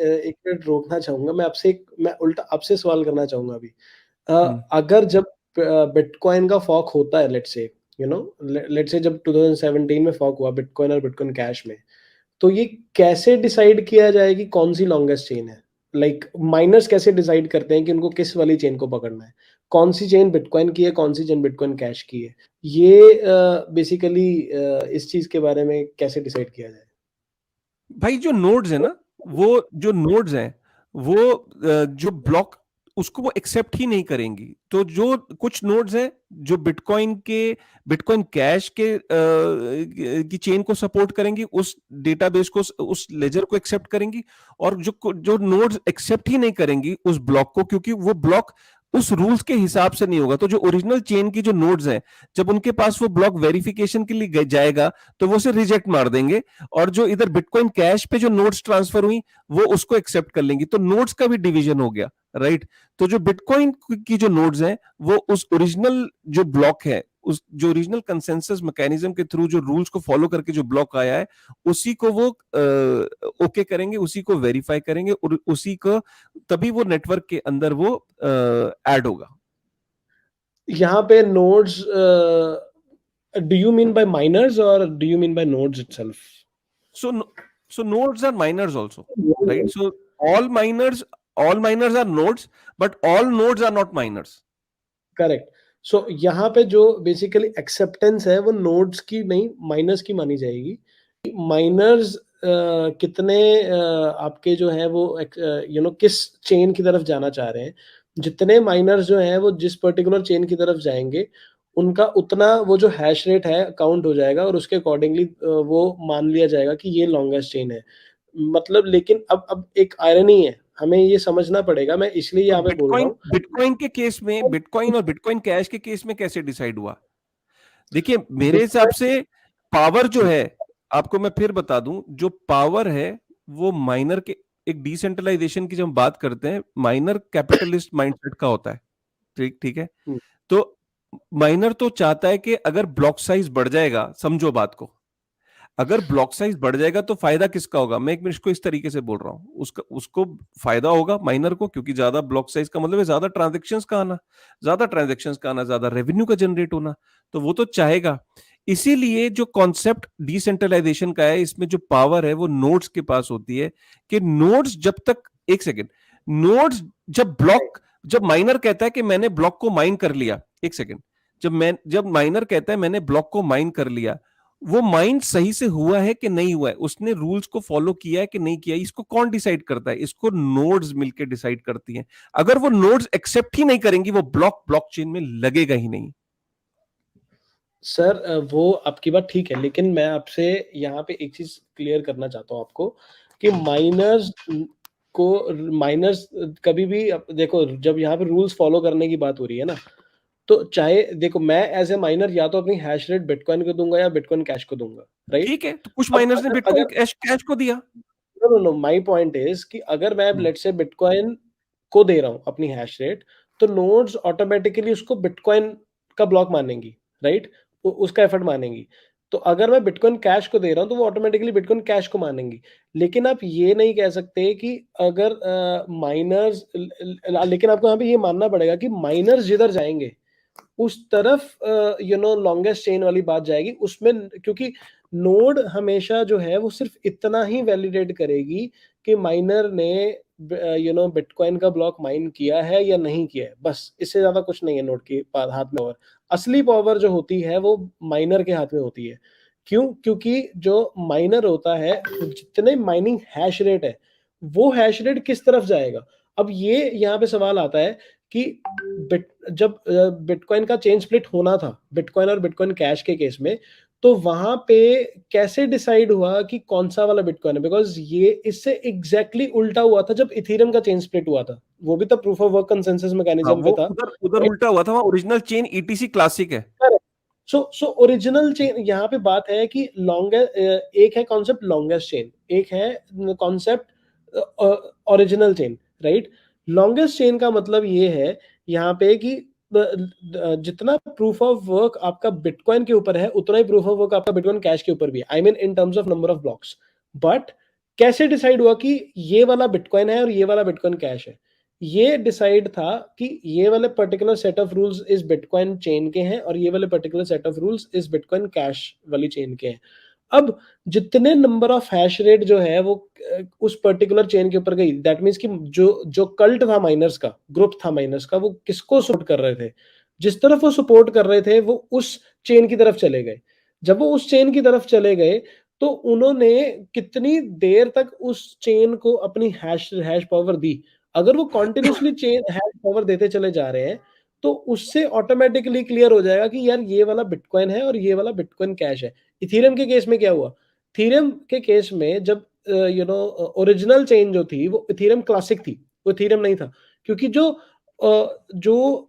एक मिनट रोकना चाहूँगा, मैं उल्टा आपसे सवाल करना चाहूँगा अभी। हम्म, अगर जब बिटकॉइन का फॉर्क होता है, लेट्स से जब 2017 में फॉर्क हुआ बिटकॉइन और बिटकॉइन कैश में, तो ये कैसे डिसाइड किया जाए कि कौन सी लॉन्गेस्ट चेन है? माइनर्स कैसे डिसाइड करते हैं कि उनको किस वाली चेन को पकड़ना है? कौन सी चेन बिटकॉइन की है, कौन सी चेन बिटकॉइन कैश की है? ये बेसिकली इस चीज़ के बारे में कैसे डिसाइड किया जाए? भाई जो नोड्स है ना, वो जो नोड्स हैं वो जो ब्लॉक उसको वो एक्सेप्ट ही नहीं करेंगी। तो जो कुछ नोड्स हैं जो बिटकॉइन कैश की चेन को सपोर्ट करेंगी, उस डेटाबेस को, उस लेजर को एक्सेप्ट करेंगी। और जो जो नोड्स एक्सेप्ट ही नहीं करेंगी उस ब्लॉक को, क्योंकि वो ब्लॉक उस रूल्स के हिसाब से नहीं होगा। तो जो ओरिजिनल चेन की जो नोड्स हैं, जब उनके पास वो ब्लॉक वेरिफिकेशन के लिए जाएगा तो वो उसे रिजेक्ट मार देंगे। और जो इधर बिटकॉइन कैश पे जो नोट्स ट्रांसफर हुई वो उसको एक्सेप्ट कर लेंगी। तो नोट्स का भी डिवीजन हो गया, राइट। तो जो बिटकॉइन की जो नोड्स हैं वो उस ओरिजिनल जो ब्लॉक है, उस जो ओरिजिनल कंसेंसस मैकेनिज्म के थ्रू जो रूल्स को फॉलो करके जो ब्लॉक आया है, उसी को वो ओके करेंगे, उसी को वेरीफाई करेंगे, और उसी को तभी वो नेटवर्क के अंदर वो ऐड होगा। यहाँ पे nodes do you mean by miners और do you mean by nodes itself? So, so nodes are miners also, right? So all miners are nodes, but all nodes are not miners. Correct. So यहाँ पे जो basically acceptance है वो nodes की नहीं, miners की मानी जाएगी। माइनर्स कितने आपके जो है वो किस चेन की तरफ जाना चाह रहे हैं। जितने माइनर्स जो हैं वो जिस पर्टिकुलर चेन की तरफ जाएंगे, उनका उतना वो जो हैश रेट है काउंट हो जाएगा, और उसके अकॉर्डिंगली वो मान लिया जाएगा कि ये लॉन्गेस्ट चेन है। मतलब लेकिन अब एक आयरनी है, हमें ये समझना पड़ेगा, मैं इसलिए तो यहाँ पे बोल रहा बिटकॉइन हूँ। बिटकॉइन के केस में, बिटकॉइन और बिटकॉइन कैश के केस में कैसे डिसाइड हुआ? देखिए, मेरे हिसाब बिटकॉइन से पावर जो है, आपको मैं फिर बता दूं, जो पावर है वो माइनर के, एक डिसेंट्रलाइजेशन की जब हम बात करते हैं, माइनर कैपिटलिस्ट माइंडसेट का होता है। ठीक ठीक है। तो माइनर तो चाहता है कि अगर ब्लॉक साइज बढ़ जाएगा, समझो बात को, अगर ब्लॉक साइज बढ़ जाएगा तो फायदा किसका होगा? मैं एक मिनट इसको इस तरीके से बोल रहा हूं, उसका उसको फायदा होगा माइनर को, क्योंकि ज्यादा ब्लॉक साइज का मतलब है ज्यादा ट्रांजेक्शन्स का आना, ज्यादा ट्रांजेक्शन्स का आना, ज्यादा रेवेन्यू का जनरेट होना। तो वो तो चाहेगा। इसीलिए जो कॉन्सेप्ट डिसेंट्रलाइजेशन का है, इसमें जो पावर है वो नोड्स के पास होती है। कि नोड्स जब तक, एक सेकेंड, नोड्स जब माइनर कहता है कि मैंने ब्लॉक को माइन कर लिया, एक सेकेंड, जब माइनर कहता है मैंने ब्लॉक को माइन कर लिया, वो माइंड सही से हुआ है कि नहीं हुआ है, उसने रूल्स को फॉलो किया है कि नहीं किया है, इसको कौन डिसाइड करता है? इसको नोड्स मिलकर डिसाइड करती हैं। अगर वो नोड्स एक्सेप्ट ही नहीं करेंगी, वो ब्लॉकचेन में लगेगा ही नहीं। सर वो आपकी बात ठीक है, लेकिन मैं आपसे यहाँ पे एक चीज क्लियर करना चाहता हूँ आपको कि माइनर्स कभी भी देखो, जब यहाँ पे रूल्स फॉलो करने की बात हो रही है ना, तो चाहे देखो, मैं एज ए माइनर या तो अपनी हैश रेट बिटकॉइन को दूंगा या बिटकॉइन कैश को दूंगा, राइट? ठीक है, तो कुछ अब माइनर्स ने अगर बिटकॉइन अगर कैश को दिया। No no no, my point is कि अगर मैं हम्म, लेट से बिटकॉइन को दे रहा हूँ अपनी हैश रेट, तो नोड्स ऑटोमेटिकली उसको बिटकॉइन का ब्लॉक मानेंगी, राइट? उसका एफर्ट मानेंगी। तो अगर मैं बिटकॉइन कैश को दे रहा हूँ तो वो ऑटोमेटिकली बिटकॉइन कैश को मानेंगी। लेकिन आप ये नहीं कह सकते कि अगर माइनर्स, लेकिन आपको यहाँ पे ये मानना पड़ेगा कि माइनर्स जिधर जाएंगे उस तरफ लॉन्गेस्ट चेन वाली बात जाएगी उसमें, क्योंकि नोड हमेशा जो है वो सिर्फ इतना ही वैलिडेट करेगी कि माइनर ने बिटकॉइन का ब्लॉक माइन किया है या नहीं किया है, बस इससे ज्यादा कुछ नहीं है नोड के हाथ में। और असली पावर जो होती है वो माइनर के हाथ में होती है। क्यों? क्योंकि जो माइनर होता है, जितने माइनिंग हैश रेट है, वो हैश रेट किस तरफ जाएगा। अब ये यहाँ पे सवाल आता है कि जब बिटकॉइन का चेन स्प्लिट होना था बिटकॉइन और बिटकॉइन कैश के केस में, तो वहां पे कैसे डिसाइड हुआ कि कौन सा वाला बिटकॉइन है? बिकॉज ये इससे एग्जैक्टली उल्टा हुआ था जब इथेरियम का चेन स्प्लिट हुआ था, वो भी तो प्रूफ ऑफ वर्क कंसेंसस हाँ, मैकेनिज्म वो पे था। उधर उधर उल्टा हुआ था, वहां ओरिजिनल चेन ईटीसी क्लासिक है। सो ओरिजिनल चेन, यहाँ पे बात है कि लॉन्गेस्ट, एक है कॉन्सेप्ट लॉन्गेस्ट चेन, एक है concept original chain, right? Longest chain का मतलब ये है यहाँ पे कि जितना प्रूफ ऑफ वर्क आपका बिटकॉइन के ऊपर है, उतना ही प्रूफ ऑफ वर्क आपका बिटकॉइन कैश के ऊपर भी है, I mean in terms of number of blocks. But कैसे डिसाइड हुआ कि ये वाला बिटकॉइन है और ये वाला बिटकॉइन कैश है? ये डिसाइड था कि ये वाले पर्टिकुलर सेट ऑफ रूल्स इस बिटकॉइन चेन के हैं और ये वाले पर्टिकुलर सेट ऑफ रूल्स इस बिटकॉइन कैश वाली चेन के हैं। अब जितने नंबर ऑफ हैश रेट जो है वो उस पर्टिकुलर चेन के ऊपर गई, दैट मीन्स कि जो जो कल्ट था माइनर्स का, ग्रुप था माइनर्स का, वो किसको सपोर्ट कर रहे थे? जिस तरफ वो सपोर्ट कर रहे थे वो उस चेन की तरफ चले गए। जब वो उस चेन की तरफ चले गए तो उन्होंने कितनी देर तक उस चेन को अपनी हैश हैश पावर दी? अगर वो कंटिन्यूअसली चेन हैश पावर देते चले जा रहे हैं तो उससे ऑटोमेटिकली क्लियर हो जाएगा कि यार ये वाला बिटकॉइन है और ये वाला बिटकॉइन कैश है। इथेरियम के केस में क्या हुआ? इथेरियम के केस में जब ओरिजिनल चेन जो थी वो इथेरियम क्लासिक थी, वो इथेरियम नहीं था, क्योंकि जो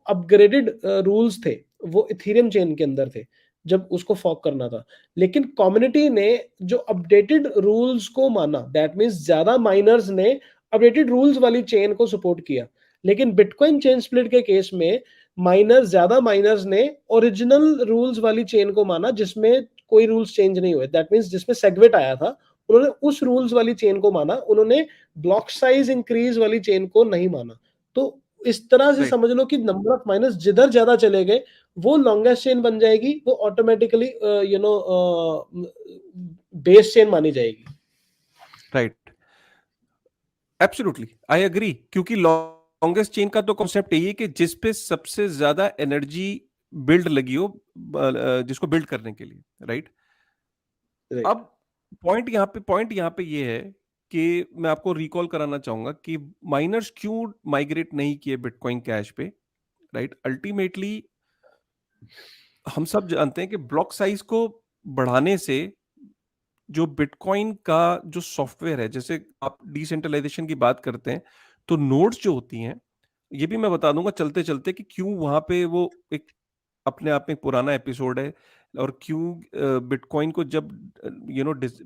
अपग्रेडेड रूल्स थे वो इथेरियम चेन के अंदर थे जब उसको फॉर्क करना था। लेकिन कम्युनिटी ने जो अपडेटेड रूल्स को माना, दैट मींस ज्यादा माइनर्स ने अपडेटेड रूल्स वाली चेन को सपोर्ट किया। लेकिन बिटकॉइन चेन स्प्लिट के केस में ज्यादा माइनर्स ने ओरिजिनल रूल्स वाली चेन को माना जिसमें कोई रूल्स चेंज नहीं हुए, दैट मींस जिसमें सेगवेट आया था उन्होंने उस रूल्स वाली चेन को माना, उन्होंने ब्लॉक साइज इंक्रीज वाली चेन को नहीं माना। तो इस तरह से राइट समझ लो कि नंबर ऑफ माइनर्स जिधर ज्यादा चले गए वो लॉन्गेस्ट चेन बन जाएगी, वो ऑटोमेटिकली बेस चेन मानी जाएगी। राइट एब्सोल्युटली आई एग्री, क्योंकि लॉन्गेस्ट चेन का तो कॉन्सेप्ट यही है कि जिस पे सबसे ज्यादा एनर्जी बिल्ड लगी हो, जिसको बिल्ड करने के लिए, राइट। राइट। अब पॉइंट यहाँ पे ये है कि मैं आपको रिकॉल कराना चाहूंगा कि माइनर्स क्यों माइग्रेट नहीं किए बिटकॉइन कैश पे, राइट। अल्टीमेटली हम सब जानते हैं कि ब्लॉक साइज को बढ़ाने से जो बिटकॉइन का जो सॉफ्टवेयर है, जैसे आप डिसेंट्रलाइजेशन की बात करते हैं, तो नोड्स जो होती हैं, ये भी मैं बता दूंगा चलते चलते कि क्यों वहां पे वो एक अपने आप में एक पुराना एपिसोड है, और क्यों बिटकॉइन को जब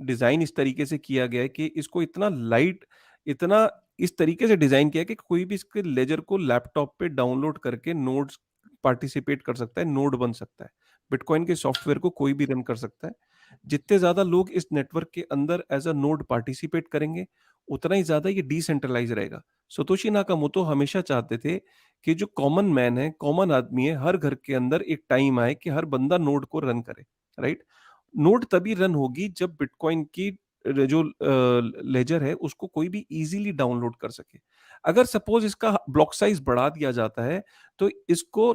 डिजाइन इस तरीके से किया गया है कि इसको इतना लाइट, इतना इस तरीके से डिजाइन किया है कि कोई भी इसके लेजर को लैपटॉप पे डाउनलोड करके नोड्स पार्टिसिपेट कर सकता है, नोड बन सकता है। बिटकॉइन के सॉफ्टवेयर को कोई भी रन कर सकता है। जितने ज्यादा लोग इस नेटवर्क के अंदर एज अ नोड पार्टिसिपेट करेंगे, उतना ही ज्यादा ये डिसेंट्रलाइज रहेगा। सतोशी नाकामोटो हमेशा चाहते थे कि जो कॉमन मैन है, कॉमन आदमी है, हर घर के अंदर एक टाइम आए कि हर बंदा नोड को रन करे, राइट। नोड तभी रन होगी जब बिटकॉइन की जो लेजर है उसको कोई भी इजीली डाउनलोड कर सके। अगर सपोज इसका ब्लॉक साइज बढ़ा दिया जाता है, तो इसको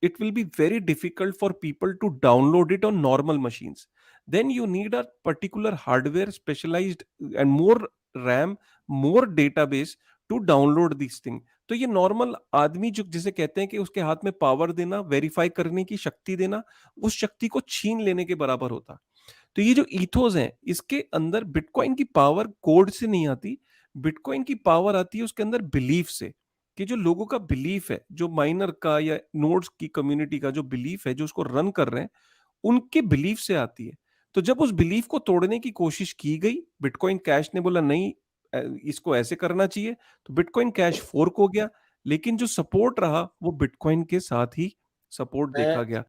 it will be very difficult for people to download it on normal machines. then you need a particular hardware specialized and more RAM, more database to download this thing। तो ये normal आदमी जो जिसे कहते हैं कि उसके हाथ में पावर देना, वेरीफाई करने की शक्ति देना, उस शक्ति को छीन लेने के बराबर होता। तो ये जो ईथोस है, इसके अंदर बिटकॉइन की पावर कोड से नहीं आती, बिटकॉइन की पावर आती है उसके अंदर बिलीफ से, कि जो लोगों का बिलीफ है, जो माइनर का या नोड्स की कम्युनिटी का जो बिलीफ है, जो उसको रन कर रहे हैं, उनके बिलीफ से आती है। तो जब उस बिलीफ को तोड़ने की कोशिश की गई, बिटकॉइन कैश ने बोला नहीं, इसको ऐसे करना चाहिए, तो बिटकॉइन कैश फोर्क हो गया। लेकिन जो सपोर्ट रहा वो बिटकॉइन के साथ ही सपोर्ट मैं देखा गया।